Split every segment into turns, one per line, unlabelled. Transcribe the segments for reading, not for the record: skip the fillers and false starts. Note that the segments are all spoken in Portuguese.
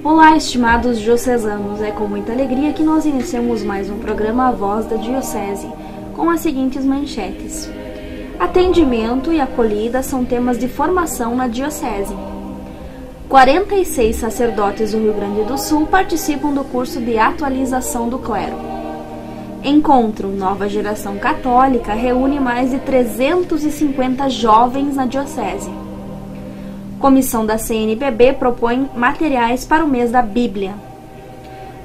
Olá, estimados diocesanos, é com muita alegria que nós iniciamos mais um programa A Voz da Diocese, com as seguintes manchetes. Atendimento e acolhida são temas de formação na Diocese. 46 sacerdotes do Rio Grande do Sul participam do curso de atualização do clero. Encontro Nova Geração Católica reúne mais de 350 jovens na Diocese. Comissão da CNBB propõe materiais para o mês da Bíblia.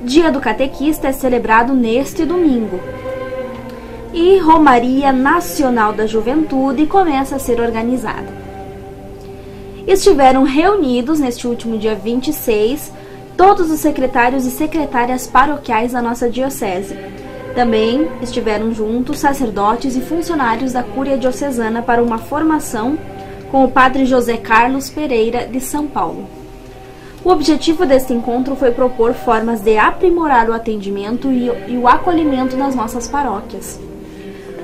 Dia do Catequista é celebrado neste domingo. E Romaria Nacional da Juventude começa a ser organizada. Estiveram reunidos neste último dia 26 todos os secretários e secretárias paroquiais da nossa Diocese. Também estiveram juntos sacerdotes e funcionários da Cúria Diocesana para uma formação com o padre José Carlos Pereira, de São Paulo. O objetivo deste encontro foi propor formas de aprimorar o atendimento e o acolhimento nas nossas paróquias.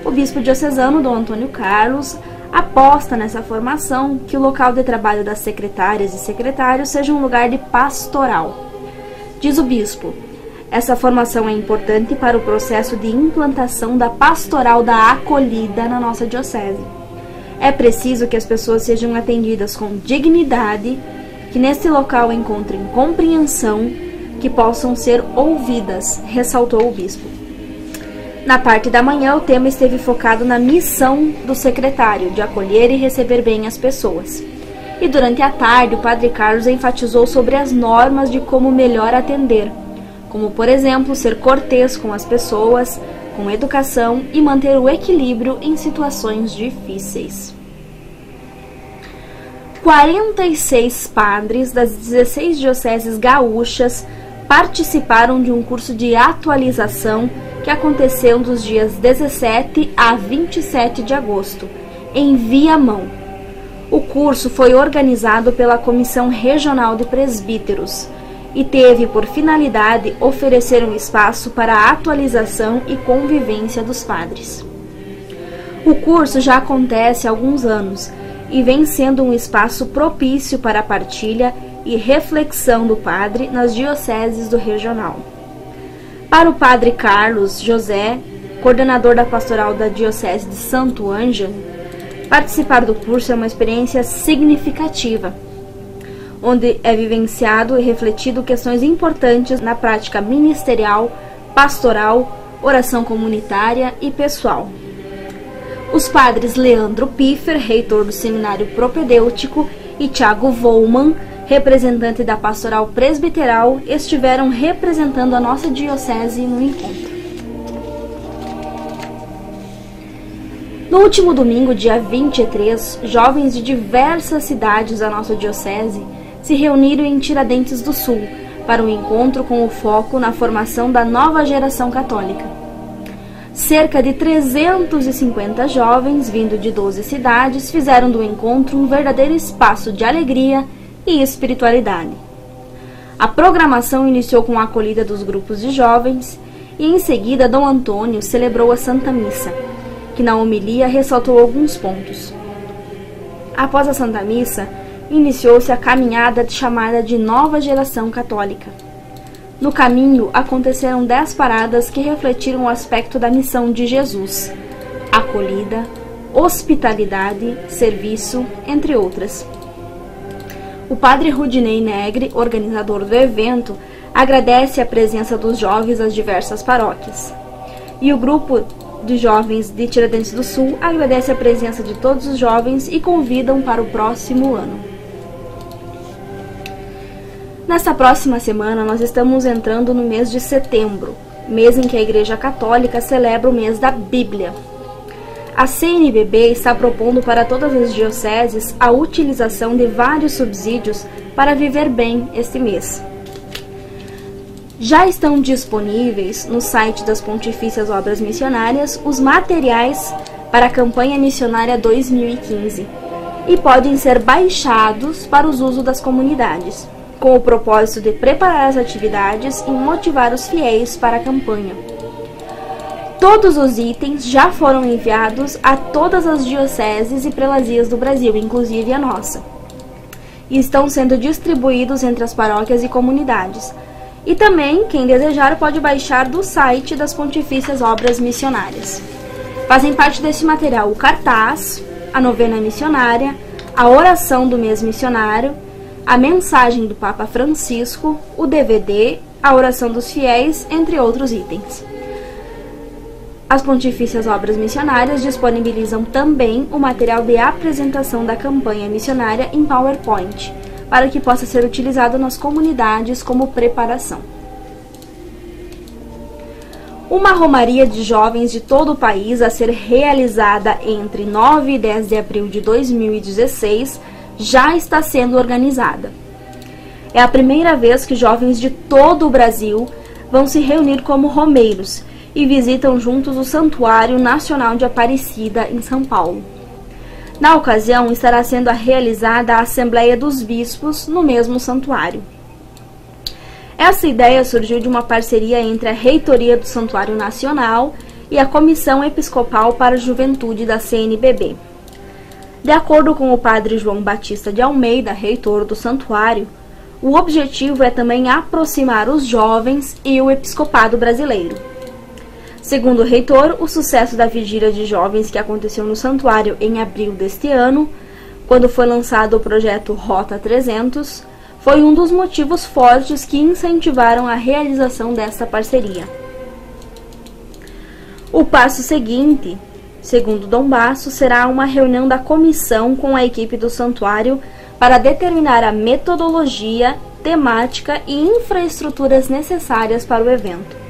O bispo diocesano, Dom Antônio Carlos, aposta nessa formação que o local de trabalho das secretárias e secretários seja um lugar de pastoral. Diz o bispo, essa formação é importante para o processo de implantação da pastoral da acolhida na nossa diocese. É preciso que as pessoas sejam atendidas com dignidade, que neste local encontrem compreensão, que possam ser ouvidas, ressaltou o bispo. Na parte da manhã, o tema esteve focado na missão do secretário, de acolher e receber bem as pessoas. E durante a tarde, o padre Carlos enfatizou sobre as normas de como melhor atender, como, por exemplo, ser cortês com as pessoas, com educação e manter o equilíbrio em situações difíceis. 46 padres das 16 dioceses gaúchas participaram de um curso de atualização que aconteceu dos dias 17 a 27 de agosto, em Viamão. O curso foi organizado pela Comissão Regional de Presbíteros e teve por finalidade oferecer um espaço para a atualização e convivência dos padres. O curso já acontece há alguns anos e vem sendo um espaço propício para a partilha e reflexão do padre nas dioceses do regional. Para o padre Carlos José, coordenador da pastoral da Diocese de Santo Ângelo, participar do curso é uma experiência significativa, onde é vivenciado e refletido questões importantes na prática ministerial, pastoral, oração comunitária e pessoal. Os padres Leandro Piffer, reitor do Seminário Propedêutico, e Tiago Volman, representante da Pastoral Presbiteral, estiveram representando a nossa diocese no encontro. No último domingo, dia 23, jovens de diversas cidades da nossa diocese se reuniram em Tiradentes do Sul para um encontro com o foco na formação da nova geração católica. Cerca de 350 jovens, vindo de 12 cidades, fizeram do encontro um verdadeiro espaço de alegria e espiritualidade. A programação iniciou com a acolhida dos grupos de jovens e, em seguida, Dom Antônio celebrou a Santa Missa, que na homilia ressaltou alguns pontos. Após a Santa Missa, iniciou-se a caminhada chamada de Nova Geração Católica. No caminho, aconteceram 10 paradas que refletiram o aspecto da missão de Jesus: acolhida, hospitalidade, serviço, entre outras. O padre Rudinei Negre, organizador do evento, agradece a presença dos jovens das diversas paróquias. E o grupo de jovens de Tiradentes do Sul agradece a presença de todos os jovens e convidam para o próximo ano. Nesta próxima semana, nós estamos entrando no mês de setembro, mês em que a Igreja Católica celebra o mês da Bíblia. A CNBB está propondo para todas as dioceses a utilização de vários subsídios para viver bem este mês. Já estão disponíveis no site das Pontifícias Obras Missionárias os materiais para a campanha missionária 2015 e podem ser baixados para os usos das comunidades, com o propósito de preparar as atividades e motivar os fiéis para a campanha. Todos os itens já foram enviados a todas as dioceses e prelazias do Brasil, inclusive a nossa. e estão sendo distribuídos entre as paróquias e comunidades. E também, quem desejar pode baixar do site das Pontifícias Obras Missionárias. Fazem parte desse material o cartaz, a novena missionária, a oração do mês missionário, a mensagem do Papa Francisco, o DVD, a oração dos fiéis, entre outros itens. As Pontifícias Obras Missionárias disponibilizam também o material de apresentação da campanha missionária em PowerPoint, para que possa ser utilizado nas comunidades como preparação. Uma romaria de jovens de todo o país a ser realizada entre 9 e 10 de abril de 2016 já está sendo organizada. É a primeira vez que jovens de todo o Brasil vão se reunir como romeiros e visitam juntos o Santuário Nacional de Aparecida, em São Paulo. Na ocasião, estará sendo realizada a Assembleia dos Bispos no mesmo santuário. Essa ideia surgiu de uma parceria entre a Reitoria do Santuário Nacional e a Comissão Episcopal para a Juventude da CNBB. De acordo com o padre João Batista de Almeida, reitor do santuário, o objetivo é também aproximar os jovens e o episcopado brasileiro. Segundo o reitor, o sucesso da vigília de jovens que aconteceu no santuário em abril deste ano, quando foi lançado o projeto Rota 300, foi um dos motivos fortes que incentivaram a realização dessa parceria. O passo seguinte, segundo Dom Basso, será uma reunião da comissão com a equipe do santuário para determinar a metodologia, temática e infraestruturas necessárias para o evento.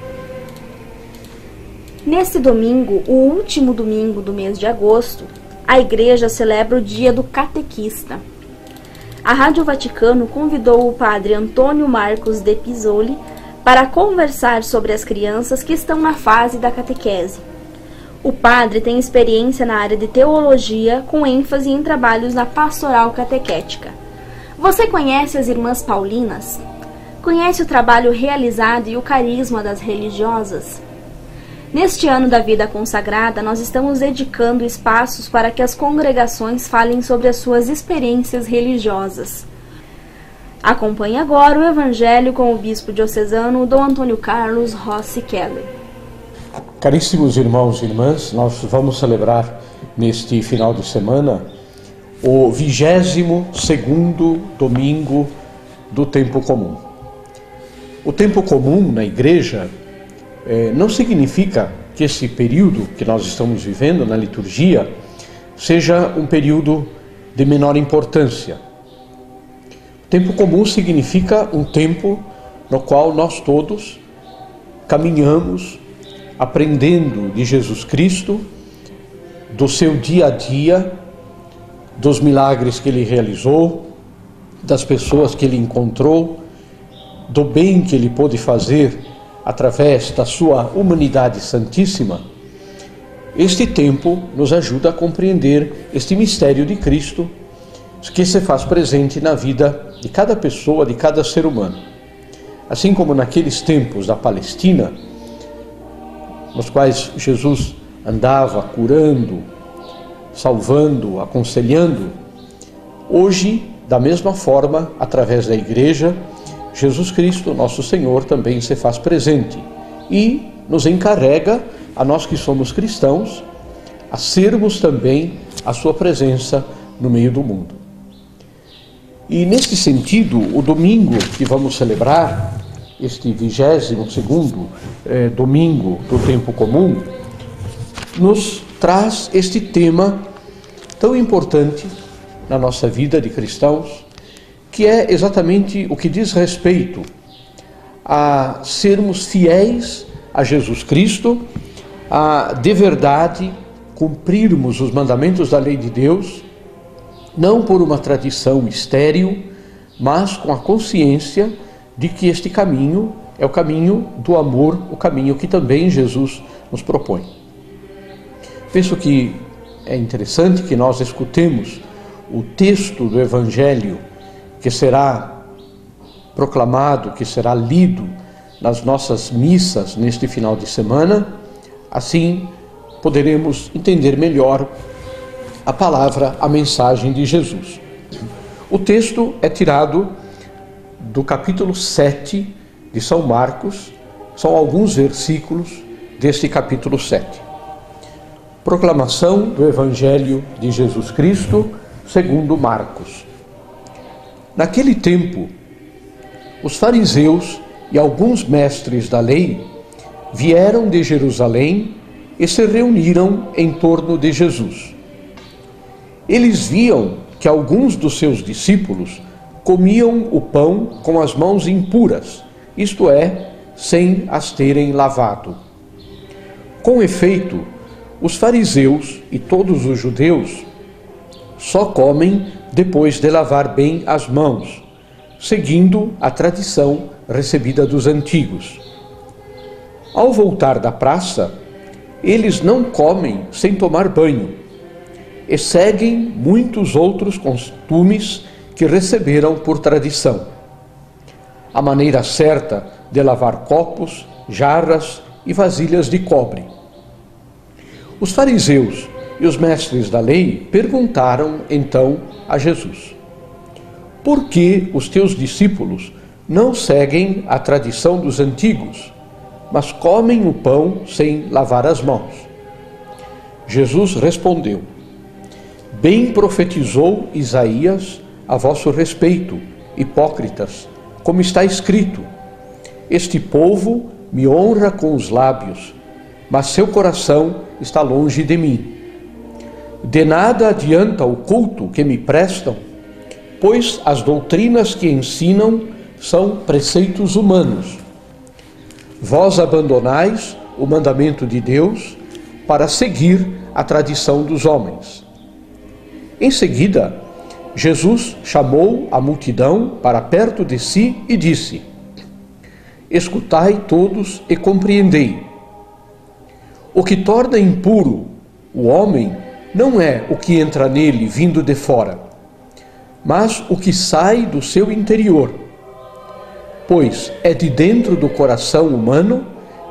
Neste domingo, o último domingo do mês de agosto, a Igreja celebra o Dia do Catequista. A Rádio Vaticano convidou o padre Antônio Marcos de Pisoli para conversar sobre as crianças que estão na fase da catequese. O padre tem experiência na área de teologia, com ênfase em trabalhos na pastoral catequética. Você conhece as Irmãs Paulinas? Conhece o trabalho realizado e o carisma das religiosas? Neste ano da vida consagrada, nós estamos dedicando espaços para que as congregações falem sobre as suas experiências religiosas. Acompanhe agora o Evangelho com o Bispo diocesano Dom Antônio Carlos Rossi Keller.
Caríssimos irmãos e irmãs, nós vamos celebrar neste final de semana o 22º domingo do tempo comum. O tempo comum na Igreja não significa que esse período que nós estamos vivendo na liturgia seja um período de menor importância. O tempo comum significa um tempo no qual nós todos caminhamos aprendendo de Jesus Cristo, do seu dia a dia, dos milagres que ele realizou, das pessoas que ele encontrou, do bem que ele pôde fazer através da sua humanidade santíssima. Este tempo nos ajuda a compreender este mistério de Cristo que se faz presente na vida de cada pessoa, de cada ser humano. Assim como naqueles tempos da Palestina, nos quais Jesus andava curando, salvando, aconselhando, hoje, da mesma forma, através da Igreja, Jesus Cristo, nosso Senhor, também se faz presente e nos encarrega, a nós que somos cristãos, a sermos também a sua presença no meio do mundo. E neste sentido, o domingo que vamos celebrar, este 22º domingo do tempo comum, nos traz este tema tão importante na nossa vida de cristãos, que é exatamente o que diz respeito a sermos fiéis a Jesus Cristo, a de verdade cumprirmos os mandamentos da lei de Deus, não por uma tradição estéril, mas com a consciência de que este caminho é o caminho do amor, o caminho que também Jesus nos propõe. Penso que é interessante que nós escutemos o texto do Evangelho que será proclamado, que será lido nas nossas missas neste final de semana. Assim poderemos entender melhor a palavra, a mensagem de Jesus. O texto é tirado do capítulo 7 de São Marcos, são alguns versículos deste capítulo 7. Proclamação do Evangelho de Jesus Cristo, segundo Marcos. Naquele tempo, os fariseus e alguns mestres da lei vieram de Jerusalém e se reuniram em torno de Jesus. Eles viam que alguns dos seus discípulos comiam o pão com as mãos impuras, isto é, sem as terem lavado. Com efeito, os fariseus e todos os judeus só comem depois de lavar bem as mãos, seguindo a tradição recebida dos antigos. Ao voltar da praça, eles não comem sem tomar banho e seguem muitos outros costumes que receberam por tradição. A maneira certa de lavar copos, jarras e vasilhas de cobre. Os fariseus e os mestres da lei perguntaram então a Jesus: por que os teus discípulos não seguem a tradição dos antigos, mas comem o pão sem lavar as mãos? Jesus respondeu: bem profetizou Isaías a vosso respeito, hipócritas, como está escrito: este povo me honra com os lábios, mas seu coração está longe de mim. De nada adianta o culto que me prestam, pois as doutrinas que ensinam são preceitos humanos. Vós abandonais o mandamento de Deus para seguir a tradição dos homens. Em seguida, Jesus chamou a multidão para perto de si e disse: escutai todos e compreendei. O que torna impuro o homem não é o que entra nele vindo de fora, mas o que sai do seu interior. Pois é de dentro do coração humano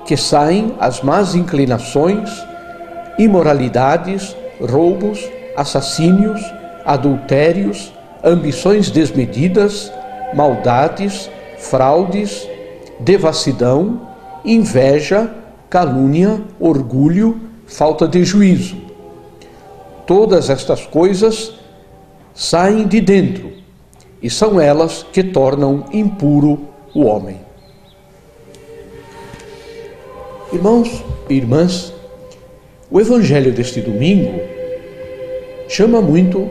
que saem as más inclinações, imoralidades, roubos, assassínios, adultérios, ambições desmedidas, maldades, fraudes, devassidão, inveja, calúnia, orgulho, falta de juízo. Todas estas coisas saem de dentro e são elas que tornam impuro o homem. Irmãos e irmãs, o Evangelho deste domingo chama muito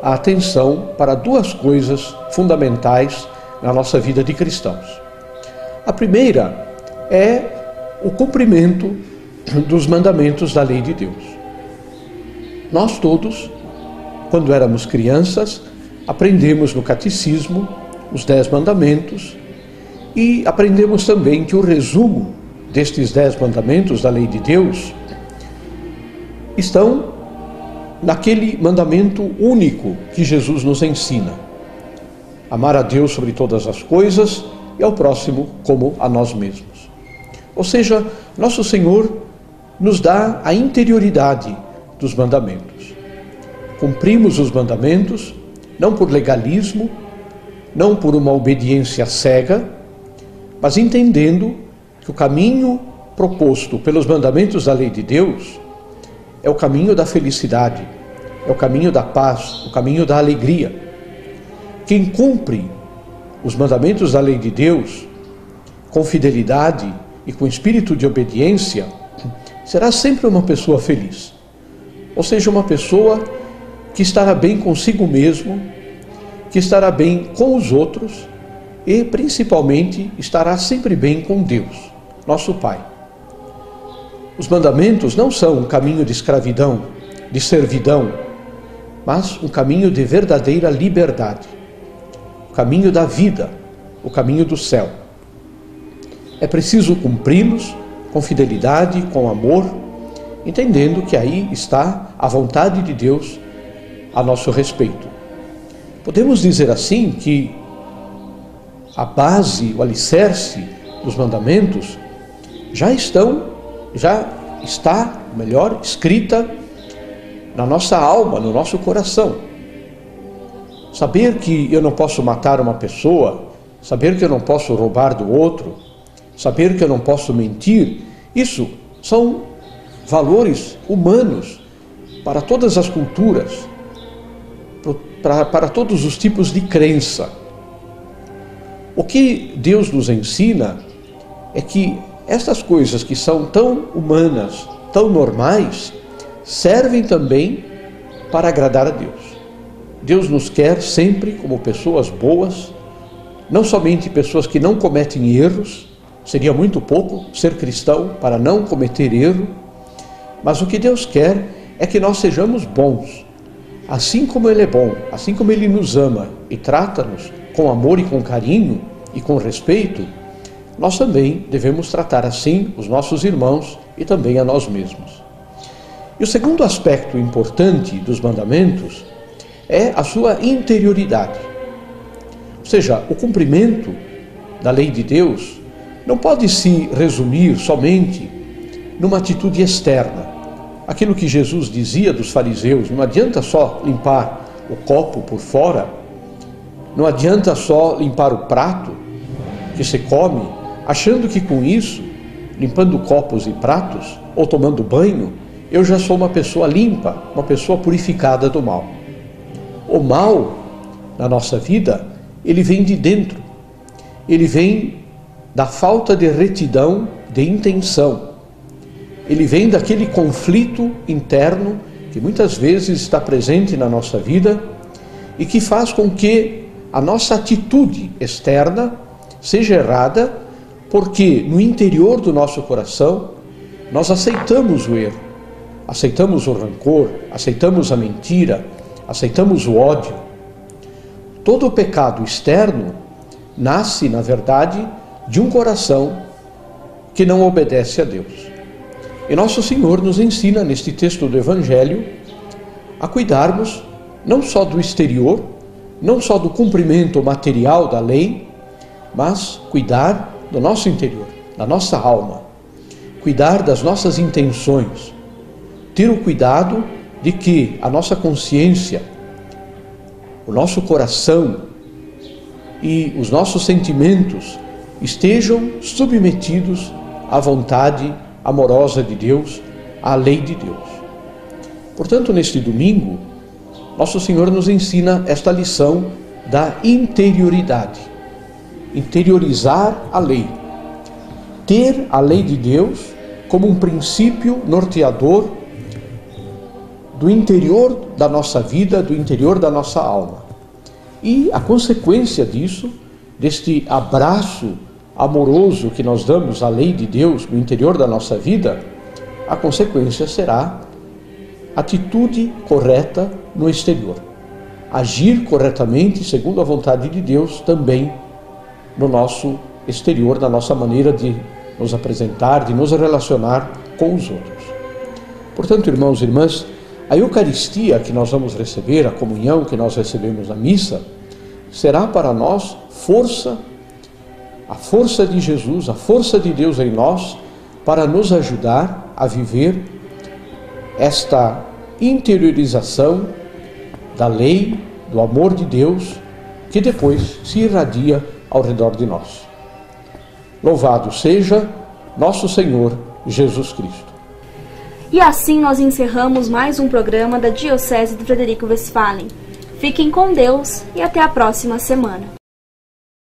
a atenção para duas coisas fundamentais na nossa vida de cristãos. A primeira é o cumprimento dos mandamentos da lei de Deus. Nós todos, quando éramos crianças, aprendemos no catecismo os 10 mandamentos e aprendemos também que o resumo destes 10 mandamentos da lei de Deus estão naquele mandamento único que Jesus nos ensina: amar a Deus sobre todas as coisas e ao próximo como a nós mesmos. Ou seja, nosso Senhor nos dá a interioridade dos mandamentos. Cumprimos os mandamentos não por legalismo, não por uma obediência cega, mas entendendo que o caminho proposto pelos mandamentos da lei de Deus é o caminho da felicidade, é o caminho da paz, o caminho da alegria. Quem cumpre os mandamentos da lei de Deus com fidelidade e com espírito de obediência será sempre uma pessoa feliz. Ou seja, uma pessoa que estará bem consigo mesmo, que estará bem com os outros e, principalmente, estará sempre bem com Deus, nosso Pai. Os mandamentos não são um caminho de escravidão, de servidão, mas um caminho de verdadeira liberdade, o caminho da vida, o caminho do céu. É preciso cumpri-los com fidelidade, com amor, entendendo que aí está a vontade de Deus a nosso respeito. Podemos dizer assim que a base, o alicerce dos mandamentos já está escrita na nossa alma, no nosso coração. saber que eu não posso matar uma pessoa, saber que eu não posso roubar do outro, saber que eu não posso mentir, isso são valores humanos para todas as culturas, para todos os tipos de crença. O que Deus nos ensina é que estas coisas que são tão humanas, tão normais, servem também para agradar a Deus. Deus nos quer sempre como pessoas boas, não somente pessoas que não cometem erros, seria muito pouco ser cristão para não cometer erro, mas o que Deus quer é que nós sejamos bons, assim como Ele é bom, assim como Ele nos ama e trata-nos com amor e com carinho e com respeito, nós também devemos tratar assim os nossos irmãos e também a nós mesmos. E o segundo aspecto importante dos mandamentos é a sua interioridade. Ou seja, o cumprimento da lei de Deus não pode se resumir somente numa atitude externa. Aquilo que Jesus dizia dos fariseus, não adianta só limpar o copo por fora, não adianta só limpar o prato que se come, achando que com isso, limpando copos e pratos, ou tomando banho, eu já sou uma pessoa limpa, uma pessoa purificada do mal. O mal, na nossa vida, ele vem de dentro. Ele vem da falta de retidão de intenção. Ele vem daquele conflito interno que muitas vezes está presente na nossa vida e que faz com que a nossa atitude externa seja errada, porque no interior do nosso coração nós aceitamos o erro, aceitamos o rancor, aceitamos a mentira, aceitamos o ódio. Todo o pecado externo nasce, na verdade, de um coração que não obedece a Deus. E nosso Senhor nos ensina, neste texto do Evangelho, a cuidarmos não só do exterior, não só do cumprimento material da lei, mas cuidar do nosso interior, da nossa alma, cuidar das nossas intenções, ter o cuidado de que a nossa consciência, o nosso coração e os nossos sentimentos estejam submetidos à vontade amorosa de Deus, à lei de Deus. Portanto, neste domingo, nosso Senhor nos ensina esta lição da interioridade. Interiorizar a lei. Ter a lei de Deus como um princípio norteador do interior da nossa vida, do interior da nossa alma. E a consequência disso, deste abraço amoroso que nós damos à lei de Deus no interior da nossa vida, a consequência será atitude correta no exterior. Agir corretamente, segundo a vontade de Deus, também no nosso exterior, na nossa maneira de nos apresentar, de nos relacionar com os outros. Portanto, irmãos e irmãs, a Eucaristia que nós vamos receber, a comunhão que nós recebemos na missa, será para nós força, a força de Jesus, a força de Deus em nós, para nos ajudar a viver esta interiorização da lei, do amor de Deus, que depois se irradia ao redor de nós. Louvado seja nosso Senhor Jesus Cristo.
E assim nós encerramos mais um programa da Diocese de Frederico Westphalen. Fiquem com Deus e até a próxima semana.